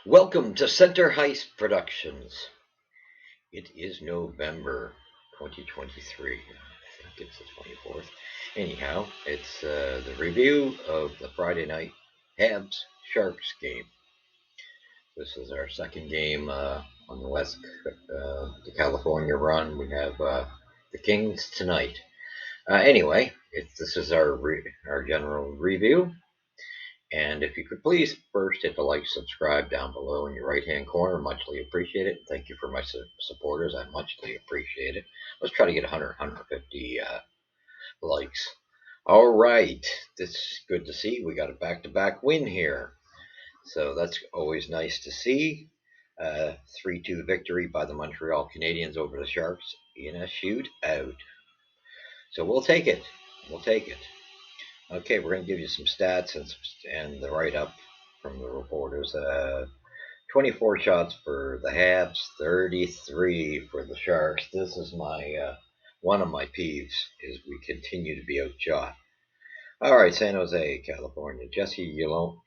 Welcome to Center Hice Productions. It is November 2023. I think it's the 24th. Anyhow, it's the review of the Friday night Habs Sharks game. This is our second game on the the California run. We have the Kings tonight. Anyway, this is our general review. And if you could please first hit the like, subscribe down below in your right hand corner, muchly appreciate it. Thank you for my supporters, I muchly appreciate it. Let's try to get 150 likes. All right, this is good to see. We got a back-to-back win here, so that's always nice to see. 3-2 victory by the Montreal Canadiens over the Sharks in a shootout. So we'll take it. We'll take it. Okay, we're going to give you some stats and the write-up from the reporters. 24 shots for the Habs, 33 for the Sharks. This is my one of my peeves, is we continue to be outshot. All right, San Jose, California. Jesse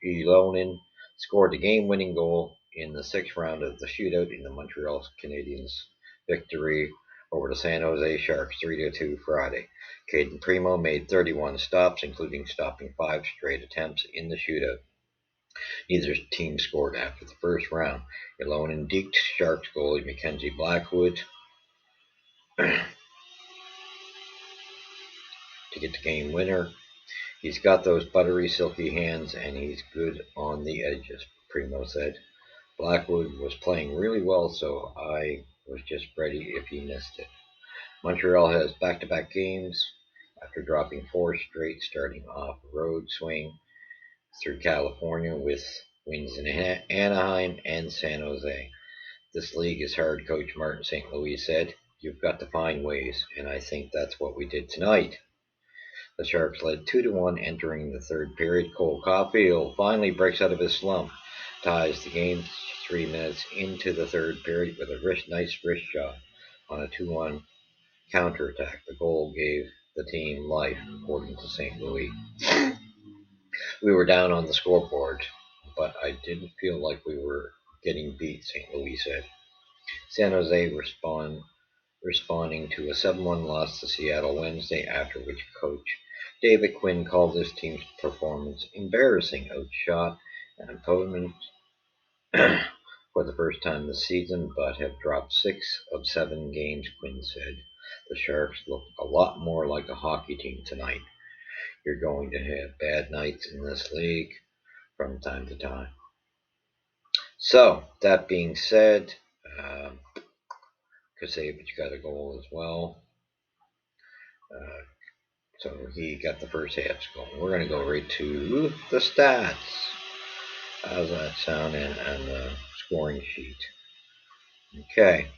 Ylonen scored the game-winning goal in the sixth round of the shootout in the Montreal Canadiens victory over the San Jose Sharks 3-2 Friday. Caden Primo made 31 stops, including stopping 5 straight attempts in the shootout. Neither team scored after the first round. Ylonen deked Sharks goalie Mackenzie Blackwood to get the game winner. He's got those buttery, silky hands, and he's good on the edges, Primo said. Blackwood was playing really well, so I was just ready if he missed it. Montreal has back-to-back games after dropping 4 straight, starting off a road swing through California with wins in Anaheim and San Jose. This league is hard, Coach Martin St. Louis said. You've got to find ways, and I think that's what we did tonight. The Sharks led 2-1 entering the third period. Cole Caulfield finally breaks out of his slump, ties the game 3 minutes into the third period with a nice wrist shot on a 2-1 counterattack. The goal gave the team life, according to St. Louis. We were down on the scoreboard, but I didn't feel like we were getting beat, St. Louis said. San Jose responding to a 7-1 loss to Seattle Wednesday, after which coach David Quinn called his team's performance embarrassing, outshot an opponent for the first time this season, but have dropped 6 of 7 games, Quinn said. The Sharks looked a lot more like a hockey team tonight. You're going to have bad nights in this league from time to time. So, that being said, Kasevich got a goal as well. So he got the first half goal. We're going to go right to the stats. How's that sound on the scoring sheet? Okay.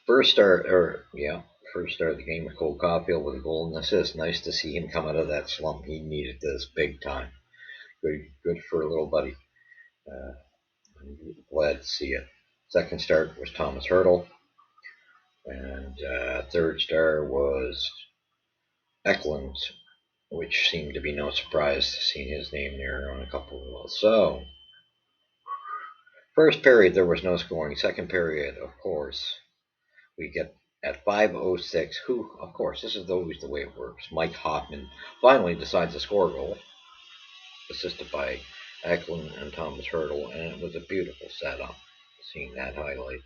First start of the game with Cole Caulfield with a goal and assist. Nice to see him come out of that slump. He needed this big time. Good for a little buddy. I'm glad to see it. Second start was Thomas Hertl. And third star was Eklund, which seemed to be no surprise seeing his name there on a couple of those. So, first period there was no scoring. Second period, of course, we get at 5:06. Who, of course, this is always the way it works. Mike Hoffman finally decides to score a goal, assisted by Eklund and Thomas Hertl, and it was a beautiful setup. Seeing that highlight.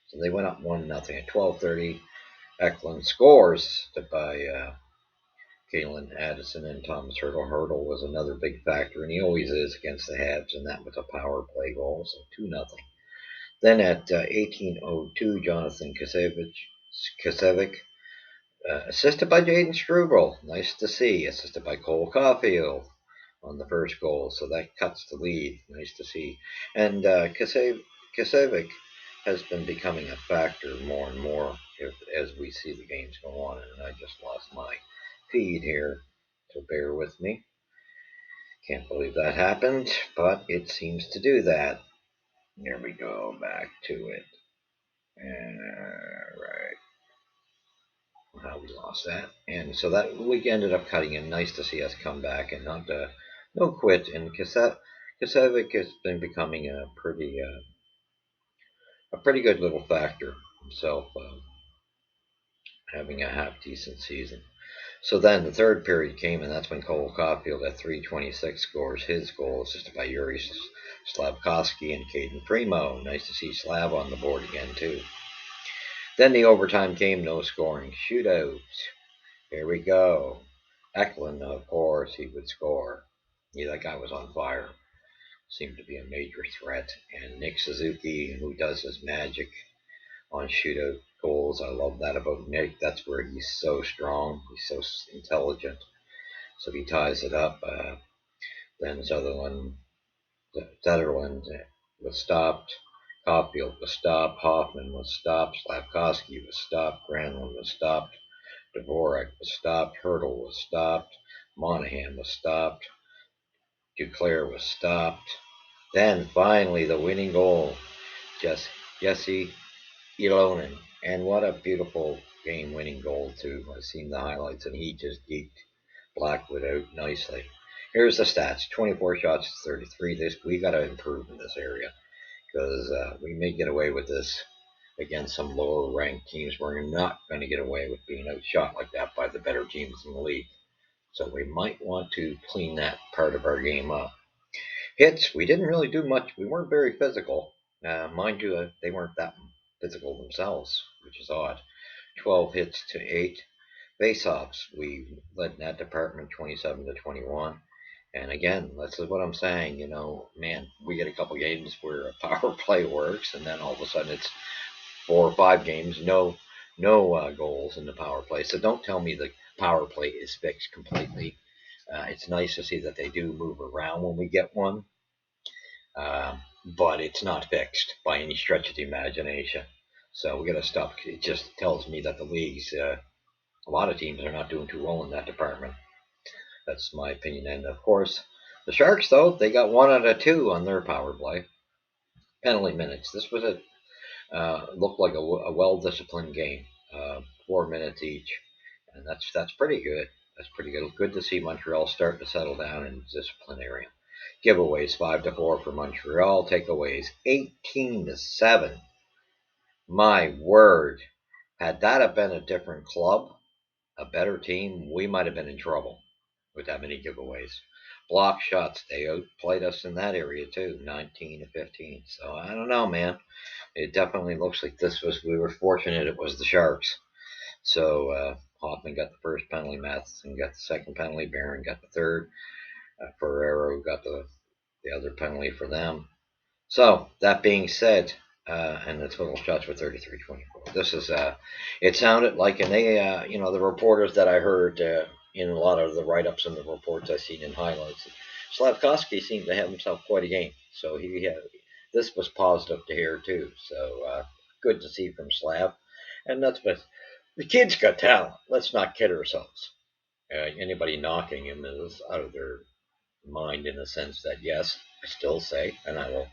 So they went up 1-0 at 12:30. Eklund scores by Kalen Addison and Thomas Hertl. Hertl was another big factor, and he always is against the Habs, and that was a power play goal, so 2-0. Then at 18:02, Jonathan Kasevic, assisted by Jaden Struble. Nice to see. Assisted by Cole Caulfield on the first goal, so that cuts the lead. Nice to see. And Kasevic has been becoming a factor more and more as we see the games go on, and I just lost my feed here, so bear with me. Can't believe that happened, but it seems to do that. There we go, back to it. Right. How we lost that. And so that we ended up cutting in. Nice to see us come back and not no quit. And Kasevic has been becoming a pretty good little factor himself, having a half decent season. So then the third period came, and that's when Cole Caulfield at 3:26 scores his goal, assisted by Yuri Slafkovsky and Caden Primo. Nice to see Slav on the board again, too. Then the overtime came, no scoring. Shootout. Here we go. Eklund, of course, he would score. Yeah, that guy was on fire. Seemed to be a major threat. And Nick Suzuki, who does his magic on shootout goals. I love that about Nick. That's where he's so strong. He's so intelligent. So he ties it up. Then Sutherland was stopped. Caulfield was stopped. Hoffman was stopped. Slafkovsky was stopped. Granlund was stopped. Dvorak was stopped. Hurdle was stopped. Monahan was stopped. Duclair was stopped. Then finally the winning goal. Jesse Ilonen. And what a beautiful game-winning goal, too. I've seen the highlights, and he just geeked Blackwood out nicely. Here's the stats. 24 shots to 33. We got to improve in this area, because we may get away with this against some lower-ranked teams. We're not going to get away with being outshot like that by the better teams in the league. So we might want to clean that part of our game up. Hits, we didn't really do much. We weren't very physical. Mind you, they weren't that physical themselves, which is odd. 12 hits to 8. Face-offs, we led in that department 27 to 21. And again, this is what I'm saying. Man, we get a couple games where a power play works, and then all of a sudden it's 4 or 5 games, no goals in the power play. So don't tell me the power play is fixed completely. It's nice to see that they do move around when we get one, but it's not fixed by any stretch of the imagination. So we got to stop. It just tells me that the leagues, a lot of teams are not doing too well in that department. That's my opinion. And of course, the Sharks, though, they got 1 out of 2 on their power play. Penalty minutes. This was looked like a well-disciplined game. 4 minutes each, and that's pretty good. That's pretty good. Good to see Montreal starting to settle down in the discipline area. Giveaways 5-4 for Montreal. Takeaways 18-7. My word, had that have been a different club, a better team, we might have been in trouble with that many giveaways. Block shots, they outplayed us in that area too, 19-15. So I don't know, man. It definitely looks like we were fortunate it was the Sharks. So Hoffman got the first penalty, Matheson got the second penalty, Barron got the third, Ferrero got the other penalty for them. So that being said, and the total shots were 33-24. This is it sounded like, and they, the reporters that I heard in a lot of the write-ups and the reports I seen in highlights, Slafkovsky seemed to have himself quite a game. So this was positive to hear too. So good to see from Slav, and that's but the kid's got talent. Let's not kid ourselves. Anybody knocking him is out of their mind in the sense that, yes, I still say, and I will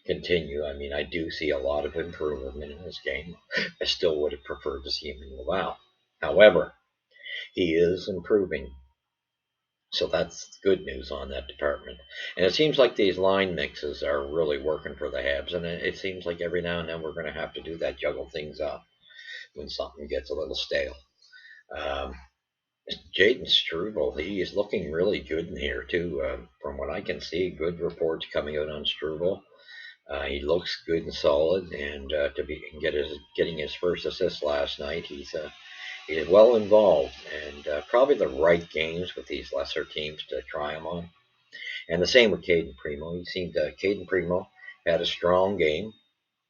continue. I mean, I do see a lot of improvement in this game. I still would have preferred to see him in Laval. However, he is improving. So that's good news on that department. And it seems like these line mixes are really working for the Habs. And it seems like every now and then we're going to have to do that, juggle things up when something gets a little stale. Jaden Struble, he is looking really good in here too. From what I can see, good reports coming out on Struble. He looks good and solid, and getting his first assist last night, he's well involved, and probably the right games with these lesser teams to try him on. And the same with Caden Primo. Caden Primo had a strong game.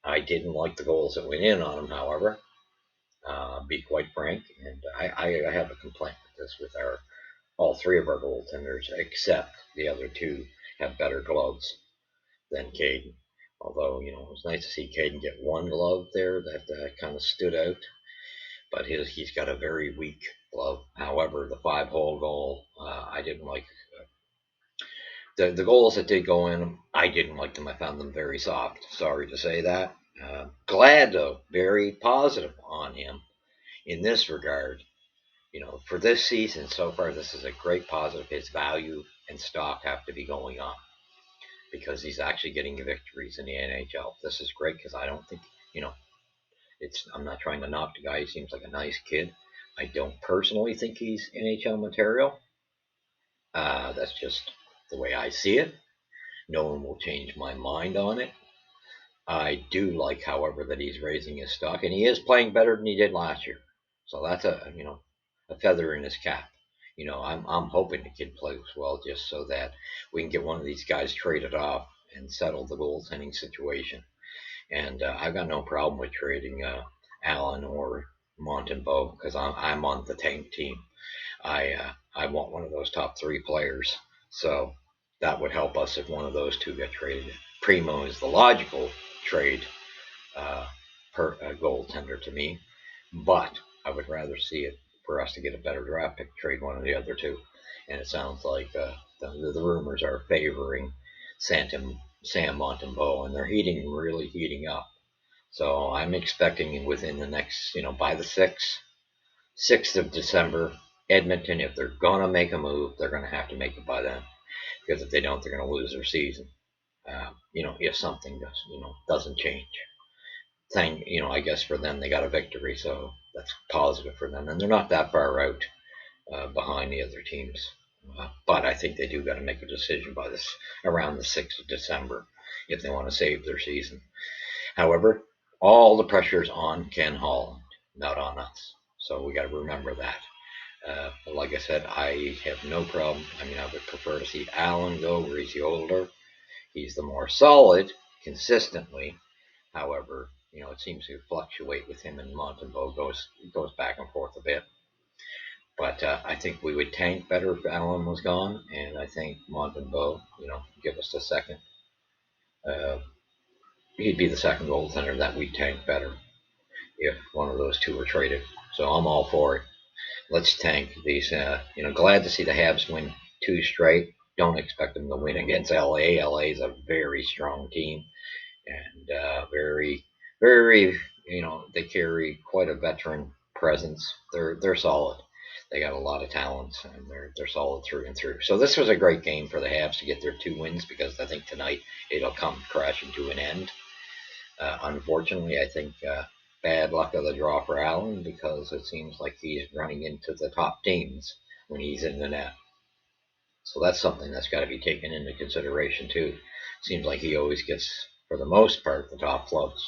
I didn't like the goals that went in on him, however. Be quite frank, and I have a complaint with this with all 3 of our goaltenders, except the other 2 have better gloves than Caden. Although, it was nice to see Caden get 1 glove there that kind of stood out. But he's got a very weak glove. However, the 5-hole goal, I didn't like. The goals that did go in, I didn't like them. I found them very soft. Sorry to say that. Glad, though, very positive on him in this regard. For this season so far, this is a great positive. His value and stock have to be going up. because he's actually getting victories in the NHL. This is great because I don't think, you know, I'm not trying to knock the guy. He seems like a nice kid. I don't personally think he's NHL material. That's just the way I see it. No one will change my mind on it. I do like, however, that he's raising his stock, and he is playing better than he did last year. So that's a feather in his cap. I'm hoping the kid plays well just so that we can get one of these guys traded off and settle the goaltending situation. And I've got no problem with trading Allen or Montembeault because I'm on the tank team. I want one of those top three players. So that would help us if one of those two get traded. Primo is the logical trade uh, per goaltender to me, but I would rather see it for us to get a better draft pick, trade one of the other two. And it sounds like the rumors are favoring Sam Montembeault, and they're really heating up. So I'm expecting within the next, by the 6th of December, Edmonton, if they're going to make a move, they're going to have to make it by then. Because if they don't, they're going to lose their season. If something doesn't change. I guess for them, they got a victory, so that's positive for them. And they're not that far out behind the other teams. But I think they do got to make a decision by around the 6th of December if they want to save their season. However, all the pressure is on Ken Holland, not on us. So we got to remember that. But like I said, I have no problem. I would prefer to see Allen go where he's the older. He's the more solid consistently. However, it seems to fluctuate with him, and Montembeault goes back and forth a bit. But I think we would tank better if Allen was gone, and I think Montembeault, give us the second. He'd be the second goaltender that we'd tank better if one of those two were traded. So I'm all for it. Let's tank these. Glad to see the Habs win 2 straight. Don't expect them to win against LA. LA is a very strong team, and very, very. They carry quite a veteran presence. They're solid. They got a lot of talents, and they're solid through and through. So this was a great game for the Habs to get their 2 wins, because I think tonight it'll come crashing to an end. Unfortunately, I think bad luck of the draw for Allen, because it seems like he's running into the top teams when he's in the net. So that's something that's got to be taken into consideration too. Seems like he always gets, for the most part, the top clubs.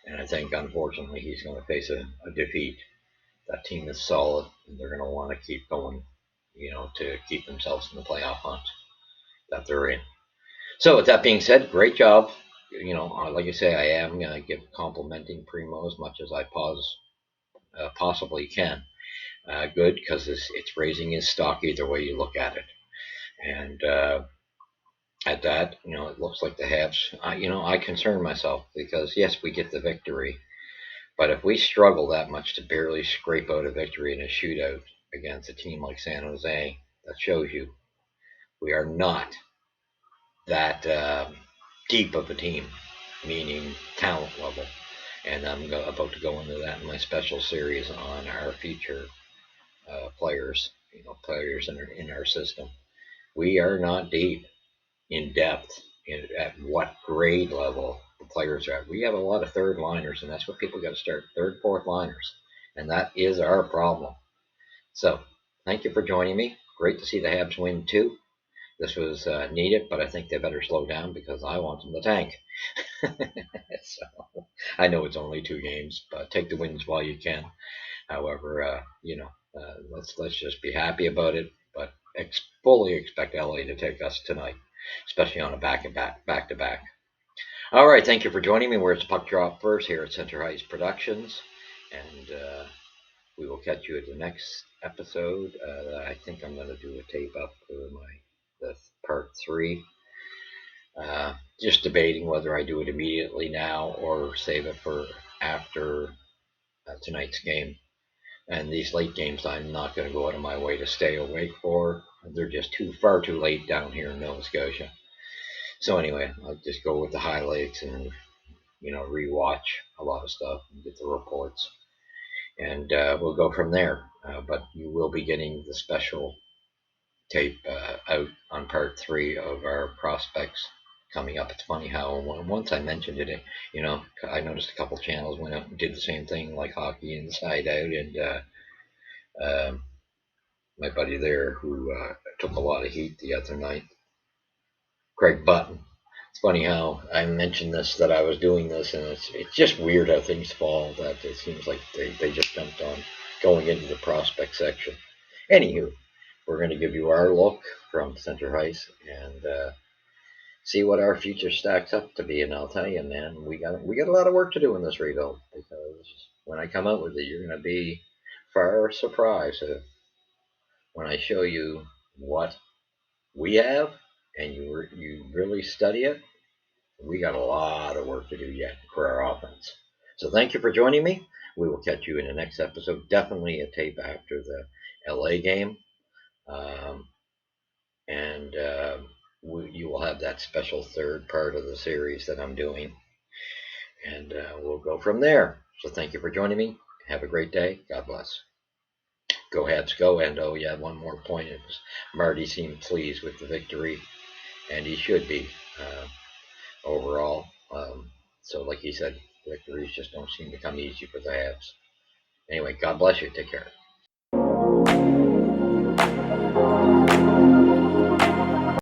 And I think, unfortunately, he's going to face a defeat. That team is solid, and they're going to want to keep going, to keep themselves in the playoff hunt that they're in. So with that being said, great job. Like I say, I am going to give complimenting Primo as much as I possibly can. Good, because it's raising his stock either way you look at it. And at that, it looks like the Habs, I concern myself because, yes, we get the victory. But if we struggle that much to barely scrape out a victory in a shootout against a team like San Jose, that shows you we are not that deep of a team, meaning talent level. And I'm about to go into that in my special series on our future players, players in our system. We are not deep in depth at what grade level the players are at. We have a lot of third liners, and that's what people got to start, third, fourth liners. And that is our problem. So thank you for joining me. Great to see the Habs win 2. This was needed, but I think they better slow down because I want them to tank. So I know it's only 2 games, but take the wins while you can. However, let's just be happy about it. But fully expect LA to take us tonight, especially on a back-to-back. All right, thank you for joining me. Where's the puck drop first here at Center Hice Productions, and we will catch you at the next episode. I think I'm going to do a tape up for the part 3. Just debating whether I do it immediately now or save it for after tonight's game. And these late games, I'm not going to go out of my way to stay awake for. They're just far too late down here in Nova Scotia. So anyway, I'll just go with the highlights and rewatch a lot of stuff and get the reports, and we'll go from there. But you will be getting the special tape out on part 3 of our prospects coming up. It's funny how once I mentioned it, I noticed a couple channels went out and did the same thing, like Hockey Inside Out, and um, my buddy there who took a lot of heat the other night, Craig Button. It's funny how I mentioned this, that I was doing this, and it's just weird how things fall. That it seems like they just jumped on going into the prospect section. Anywho, we're going to give you our look from Center Hice and see what our future stacks up to be. And I'll tell you, man, we got a lot of work to do in this rebuild, because when I come out with it, you're going to be far surprised when I show you what we have, and you really study it. We got a lot of work to do yet for our offense. So thank you for joining me. We will catch you in the next episode. Definitely a tape after the LA game. Um, and you will have that special third part of the series that I'm doing. And we'll go from there. So thank you for joining me. Have a great day. God bless. Go Habs, go. And oh, yeah, one more point. It was Marty seemed pleased with the victory, and he should be overall. So, like he said, victories just don't seem to come easy for the Habs. Anyway, God bless you. Take care.